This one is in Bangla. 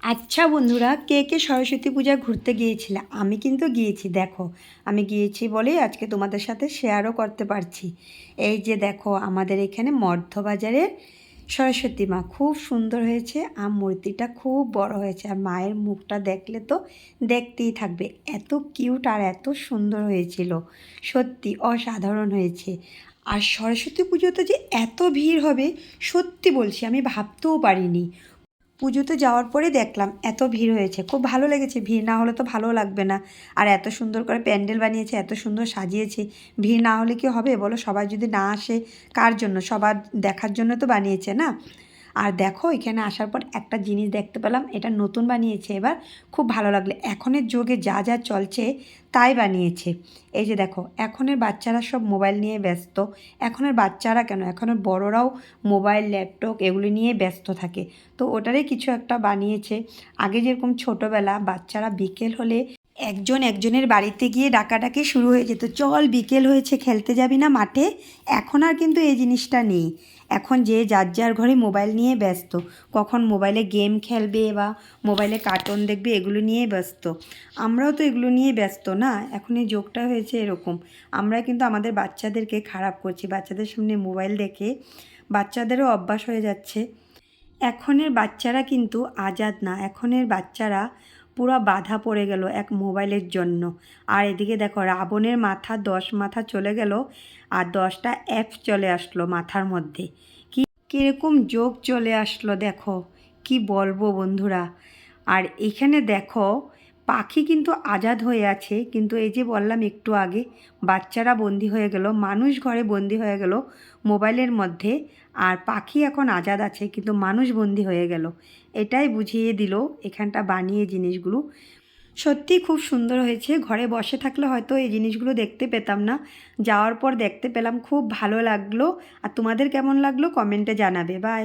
আচ্ছা বন্ধুরা, কে কে সরস্বতী পূজা ঘুরতে গিয়েছিলে? আমি কিন্তু গিয়েছি। দেখো, আমি গিয়েছি বলেই আজকে তোমাদের সাথে শেয়ারও করতে পারছি। এই যে দেখো, আমাদের এখানে মধ্যবাজারের সরস্বতী মা খুব সুন্দর হয়েছে, আর মূর্তিটা খুব বড় হয়েছে, আর মায়ের মুখটা দেখলে তো দেখতেই থাকবে। এত কিউট আর এত সুন্দর হয়েছিল, সত্যি অসাধারণ হয়েছে। আর সরস্বতী পুজোতে যে এত ভিড় হবে, সত্যি বলছি আমি ভাবতেও পারিনি। পুজোতে যাওয়ার পরে দেখলাম এত ভিড় হয়েছে, খুব ভালো লেগেছে। ভিড় না হলে তো ভালো লাগবে না। আর এত সুন্দর করে প্যান্ডেল বানিয়েছে, এত সুন্দর সাজিয়েছে, ভিড় না হলে কি হবে বলো? সবাই যদি না আসে, কার জন্য? সবার দেখার জন্য তো বানিয়েছে না। আর দেখো, এখানে আসার পর একটা জিনিস দেখতে পেলাম, এটা নতুন বানিয়েছে এবার, খুব ভালো লাগলো। এখনের যুগে যা যা চলছে তাই বানিয়েছে। এই যে দেখো, এখনের বাচ্চারা সব মোবাইল নিয়ে ব্যস্ত। এখনের বাচ্চারা কেন, এখনের বড়রাও মোবাইল, ল্যাপটপ এগুলি নিয়ে ব্যস্ত থাকে। তো ওটারই কিছু একটা বানিয়েছে। আগে যেরকম ছোটোবেলা বাচ্চারা বিকেল হলে একজন একজনের বাড়িতে গিয়ে ডাকাডাকি শুরু হয়ে যেত, চল বিকেল হয়েছে খেলতে যাবি না মাঠে। এখন আর কিন্তু এই জিনিসটা নেই। এখন যে যার যার ঘরে মোবাইল নিয়ে ব্যস্ত, কখন মোবাইলে গেম খেলবে বা মোবাইলে কার্টুন দেখবে এগুলো নিয়ে ব্যস্ত। আমরাও তো এগুলো নিয়ে ব্যস্ত না। এখন এই যোগটা হয়েছে এরকম। আমরা কিন্তু আমাদের বাচ্চাদেরকে খারাপ করছি, বাচ্চাদের সামনে মোবাইল দেখে বাচ্চাদেরও অভ্যাস হয়ে যাচ্ছে। এখনের বাচ্চারা কিন্তু আজাদ না, এখনের বাচ্চারা পুরো বাধা পড়ে গেল এক মোবাইলের জন্য। আর এদিকে দেখো, রাবণের মাথা 10 মাথা চলে গেল, আর 10টা অ্যাপ চলে আসলো মাথার মধ্যে। কি কীরকম যোগ চলে আসলো দেখো, কি বলবো বন্ধুরা। আর এখানে দেখো, পাখি কিন্তু আজাদ হয়ে আছে, কিন্তু এই যে বললাম একটু আগে, বাচ্চারা বন্দি হয়ে গেল, মানুষ ঘরে বন্দি হয়ে গেল মোবাইলের মধ্যে। আর পাখি এখন আজাদ আছে, কিন্তু মানুষ বন্দি হয়ে গেল। এটাই বুঝিয়ে দিল এখানটা বানিয়ে জিনিসগুলো। সত্যি খুব সুন্দর হয়েছে। ঘরে বসে থাকলে হয়তো এই জিনিসগুলো দেখতে পেতাম না, যাওয়ার পর দেখতে পেলাম, খুব ভালো লাগলো। আর তোমাদের কেমন লাগলো কমেন্টে জানাবে। বাই।